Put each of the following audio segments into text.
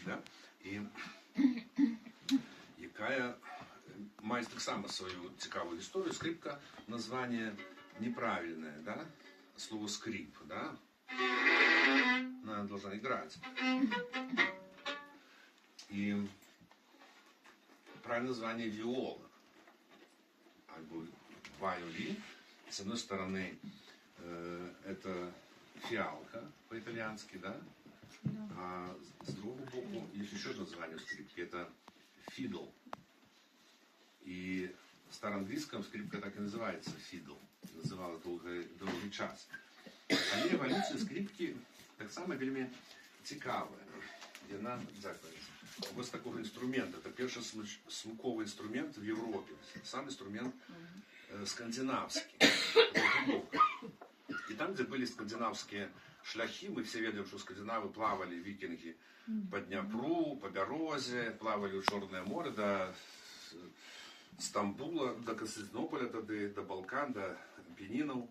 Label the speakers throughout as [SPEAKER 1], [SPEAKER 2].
[SPEAKER 1] Да? І яка має так само свою цікаву історію. Скрипка, названня неправильне, да? Слово скрип, да? Она должна играть. И правильное название виола, альбо вайолин. С одной стороны, это фиалка по-итальянски, да? А с другого боку есть еще одно название скрипки, это фидл. И в староанглийском скрипка так и называется фидл. Называлась долгий час. А еволюція скрипки так само вельми цікава. Вона, ось такого інструменту. Це перший звуковий інструмент в Європі. Сам інструмент скандинавський. І там, де були скандинавські шляхи, ми всі знаємо, що скандинави плавали, викинги, по Дніпру, по Берозі, плавали в Чорне море, до Стамбула, до Константинополя, до Балкан, до Пенінів.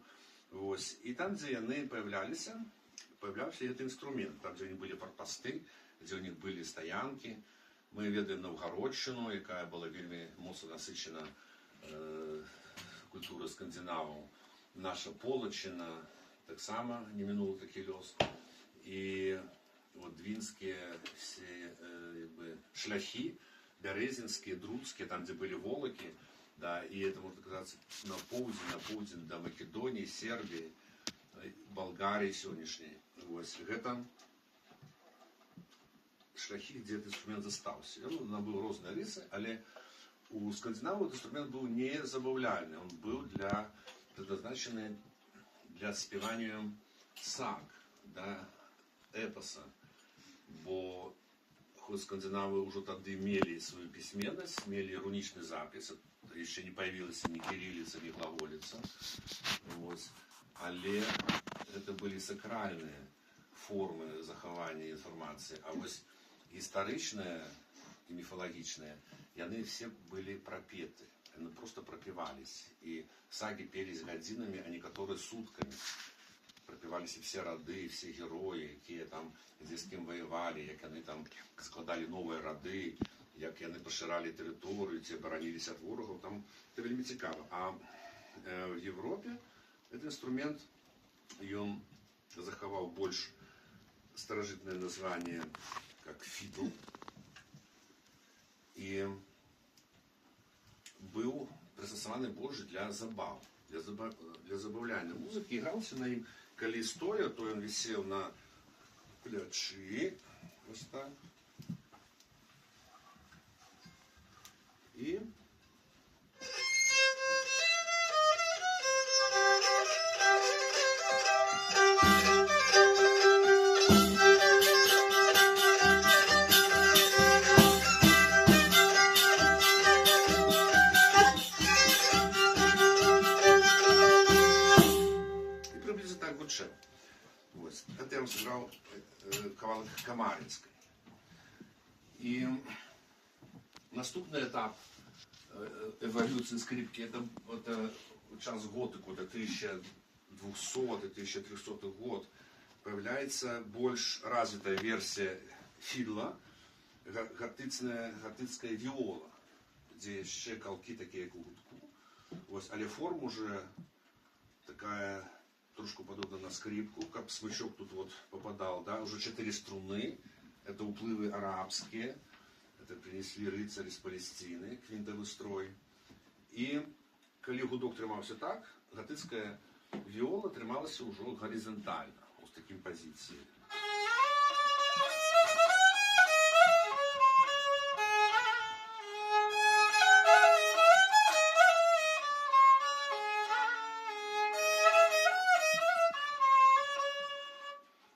[SPEAKER 1] Ось. І там, де вони появлявся цей інструмент. Там, де вони були форпости, де у них були стоянки. Ми ведаємо Новгородщину, яка була вельми моцно насичена культурою скандинавів. Наша Полоччина так само не минула такий льос. І от двінські всі шляхи, березинські, друцькі, там, де були волоки, да, и это, можно сказать, на поўдзень до Македонии, Сербии, Болгарии сегодняшней. Вот. Это шляхи, где этот инструмент застался. Он набыл разные рисы, але у скандинавов инструмент был не забавляльный. Он был предназначенный для спевания саг, да, эпоса. Бо хоть скандинавы уже тогда имели свою письменность, имели руничный запис, еще не появилась ни кириллица, ни глаголица. Вот. Але это были сакральные формы захования информации. А вот историчные и мифологичные, и они все были пропеты. Они просто пропевались. И саги пелись годинами, а некоторые сутками. Пропевались и все роды, и все герои, які там з ким воювали, як вони там складали нові роди, як вони поширали територію, ті боронилися від ворогів. Там це вельми цікаво. А в Європі цей інструмент, він заховав більш старожитне названня, як фідл. І був пристосований більше для забав, для забавляння музики. І грався на ним, коли стоя, то він висів на плечі, ось так. І приблизно так гучав. Это я вам сыграл кавалок Камаринской. И наступный этап эволюции скрипки, это час готику, это 1200-1300 год, появляется больше развитая версия фидла, готическая виола, где еще колки такие, как у гудку. Але форма уже такая, трошку подобно на скрипку, как смычок тут вот попадал, да, уже 4 струны, это уплывы арабские, это принесли рыцари из Палестины, квинтовый строй. И коли гудок тримався так, готическая виола трималася уже горизонтально, вот с таким позицией.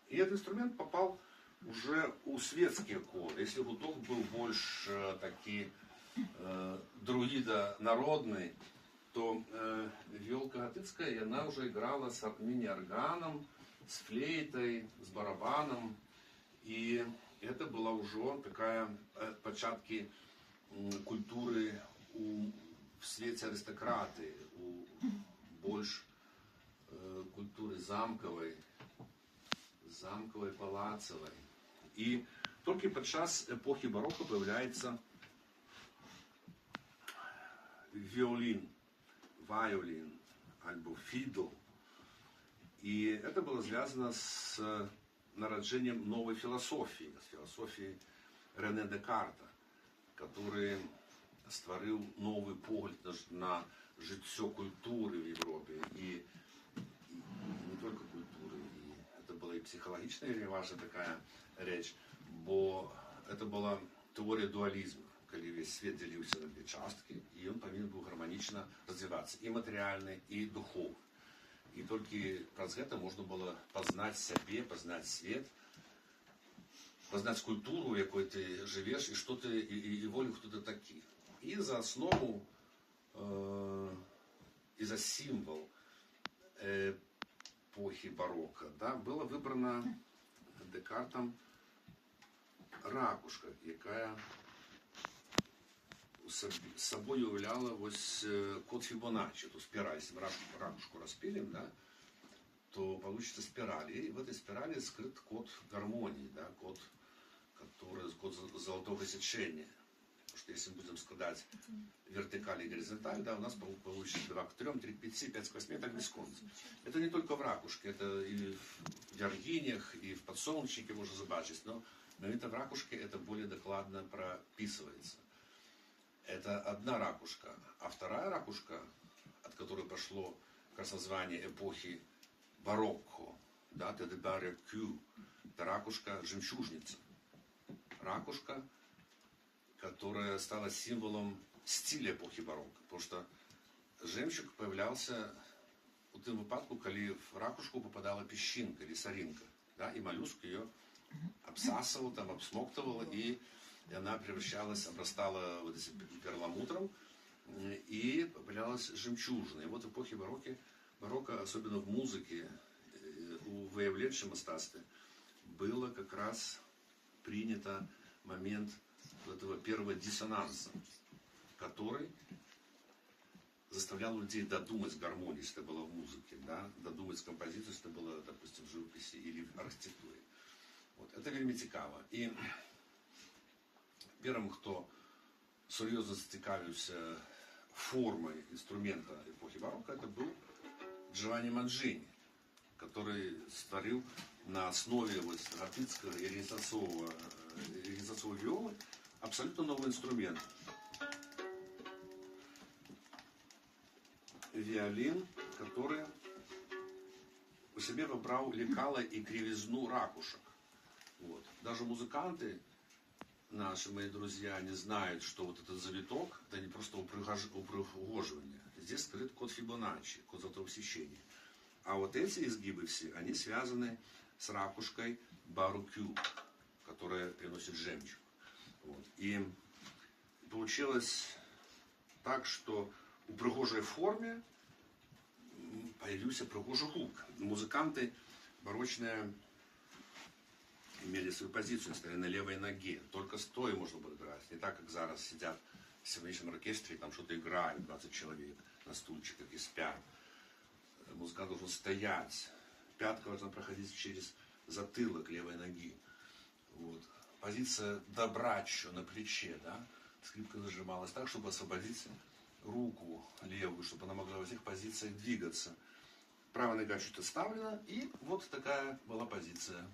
[SPEAKER 1] И этот инструмент попал уже у светские коды. Если гудок был больше такие друидо-народный, то виолка готическая, и она уже играла с мини-органом, с флейтой, с барабаном. И это была уже такая початки культуры в свете аристократы, у больше культуры замковой, палацовой. И Тільки під час епохи барокко появляється вайолин, або фидл. И это было связано с народжением новой философии, с философией Рене Декарта, который створил новый погляд на життя культуры в Европе. И не только культуры, и это была и психологичная, и важная такая речь, бо это была теория дуализма, когда весь свет делился на две частки, и он повинен был гармонично развиваться, и материальный, и духовный. И только через это можно было познать себе, познать свет, познать культуру, в якой ты живешь, и что ты, и волю, кто ты такие. И за основу, и за символ эпохи барокко, да, была выбрана Декартом ракушка, яка собой уявляла ось код Фибоначчи, эту спираль. Если мы ракушку распилим, да, то получится спираль. И в этой спирали скрыт код гармонии, да, код золотого сечения. Потому что если мы будем складать вертикаль и горизонталь, да, у нас получится 2 к 3, 3 к 5, 5 к 8, так без конца. Это не только в ракушке, это и в яргинях, и в подсолнечнике можно забачить, но это в ракушке это более докладно прописывается. Это одна ракушка. А вторая ракушка, от которой пошло как раз название эпохи барокко, да, это ракушка жемчужница. Ракушка, которая стала символом стиля эпохи барокко. Потому что жемчуг появлялся у тем выпадку, когда в ракушку попадала песчинка или соринка. Да, и моллюск ее обсасывал, там, обсмоктывал, и она превращалась, обрастала вот этим перламутром, и появлялась жемчужина. И вот в эпохе барокко, особенно в музыке, у выявленчем мастастве, было как раз принято момент этого первого диссонанса, который заставлял людей додумать гармонию, если это было в музыке, да, додумать композицию, если это было, допустим, в живописи или в архитектуре. Вот. Это вельми цікаво. І первым, кто серьезно зацікавився формой инструмента эпохи барокко, это был Джованни Манджини, который створил на основе готического и ренессансового виолы абсолютно новый инструмент. Виолин, который у себя выбрал лекало и кривизну ракушек. Вот. Даже музыканты, наши мои друзья, не знают, что вот этот завиток, это не просто упрыгоживание. Здесь скрыт код Фибоначчи, код золотого сечения. А вот эти изгибы все, они связаны с ракушкой барокко, которая приносит жемчуг. Вот. И получилось так, что у пригожей форме появился пригожий гук. Музыканты барочные имели свою позицию, стояли на левой ноге. Только стоя можно было играть. Не так, как зараз сидят в симфоническом оркестре, там что-то играют, 20 человек на стульчиках и спят. Музыкант должен стоять. Пятка должна проходить через затылок левой ноги. Вот. Позиция добраччо на плече, да? Скрипка зажималась так, чтобы освободить руку левую, чтобы она могла во всех позициях двигаться. Правая нога чуть оставлена, и вот такая была позиция.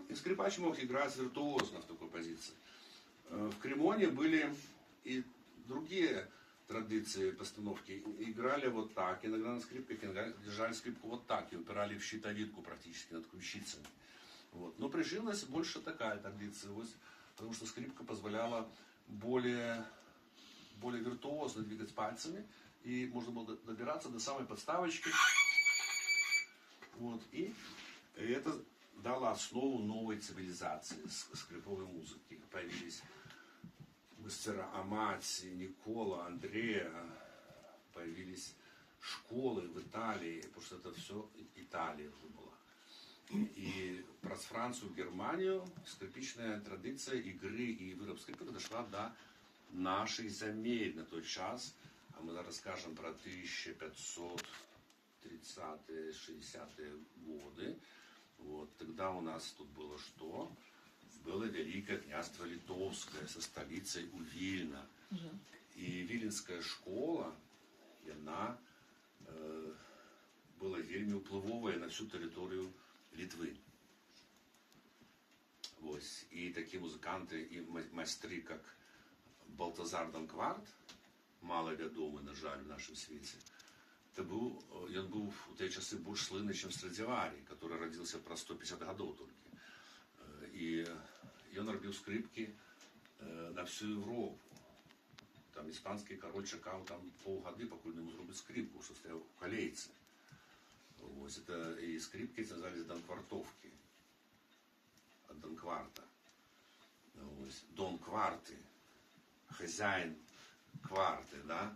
[SPEAKER 1] И скрипач мог играть виртуозно в такой позиции. В Кремоне были и другие традиции постановки. Играли вот так, иногда на скрипках, иногда держали скрипку вот так и упирали в щитовидку практически над ключицами. Вот. Но прижилась больше такая традиция, потому что скрипка позволяла более виртуозно двигать пальцами, и можно было добираться до самой подставочки. Вот. И это дало основу новой цивилизации скриповой музыки. Появились мастера Амати, Никола, Андреа, появились школы в Италии, потому что это все Италия уже была. И праз Францию, Германию скрипичная традиция игры и выраб скрипок дошла до наших земель на тот час. А мы зараз скажем про 1530-е, 60-е годы. Вот. Тогда у нас тут было что? Было Великое княжество Литовское со столицей у Вильна. И Віленская школа, она была вельми уплывовая на всю территорию Литвы. Вот. И такие музыканты и майстры, как Балтазар Данкварт, маловядомый, на жаль, в нашем свете, это был, он был в те часы больше слынный, чем Страдивари, который родился про 150 годов только. И он робил скрипки на всю Европу. Там испанский король чекал там полгода, покуда ему зробить скрипку, что стоял в колейце. Вот. Это, и скрипки назывались Данквартовки. От Данкварта. Вот. Дон Кварты. Хозяин кварты, да?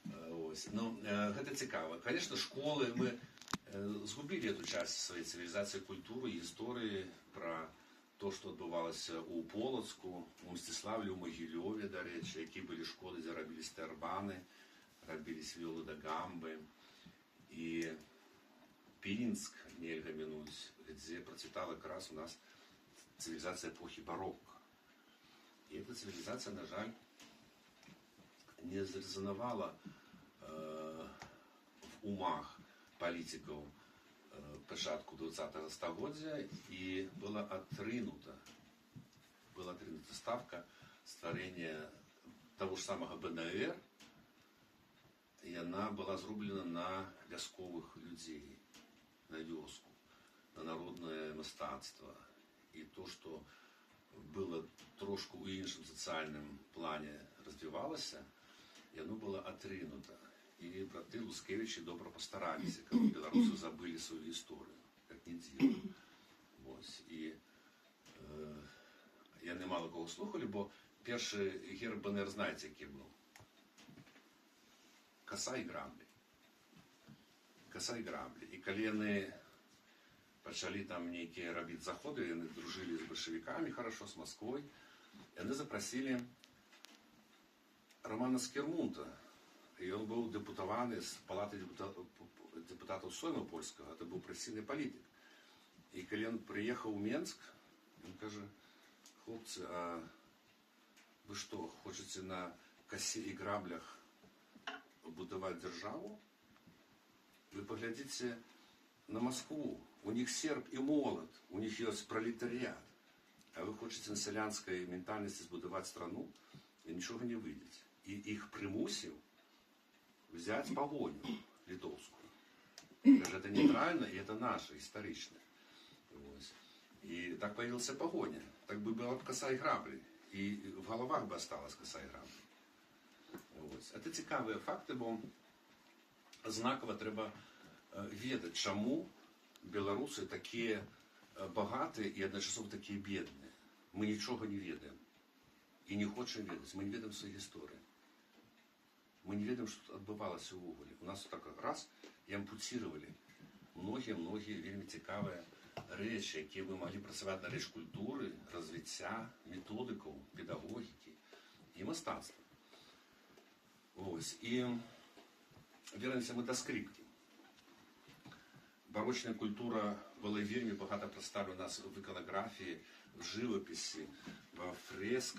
[SPEAKER 1] Вот. Ну, это цікаво. Конечно, школы мы згубили эту часть своей цивилизации, культуры и истории про то, что відбувалося у Полоцку, у Мстиславлі, у Могильові, до речі, які були школи, де робились тербани, робились віоли да гамби. І Пінськ, нельга минуть, де процвітала якраз у нас цивилизация эпохи барокко. И эта цивилизация, на жаль, не зарезоновала в умах политиков початку 20-го століття і була отринута ставка створення того ж самого БНР, і вона була зроблена на вязкових людей, на вёску, на народне мистецтво. І то, що було трошку у іншому соціальному плані розвивалося, і воно було отринуто. И браты Лускевичи добро постарались, как белорусы забыли свою историю, как не делали. Вот. И я немало кого слухали, бо перший герб БНР, знаете, який був? Коса і граблі. Коса і граблі. І коли вони почали там некие робити заходи, вони дружили з большевиками хорошо, з Москвой, і вони запросили Романа Скірмунта. И он был депутованный с палаты депутатов Сойма польского, это был профессийный политик. И когда он приехал в Минск, он каже: хлопцы, а вы что, хочете на косе и граблях будовать державу? Вы поглядите на Москву, у них серп и молот, у них есть пролетариат. А вы хотите на селянской ментальности сбудовать страну, и ничего не выйдете. И их примусил взять погоню литовскую. Это нейтрально, и это наше, историчное. Вот. И так появился погоня. Так бы была коса и грабли. И в головах бы осталась коса и грабли. Вот. Это цікаві факти, бо знаково треба ведати, чому білоруси такі багаті і одночасово такі бідні. Ми нічого не ведаємо. І не хочемо ведати. Ми не ведаємо свою історію. Мы не ведаем, что отбывалось в Уголе. У нас так раз и ампутировали многие вельми цікаві речі, які ми могли працювати на річ культури, розвиття, методику, педагогіки і мистецтва. Ось. І вернемося ми до скрипки. Барочна культура була вельми багато представлена у нас в іконографії, в живописі, в фресках.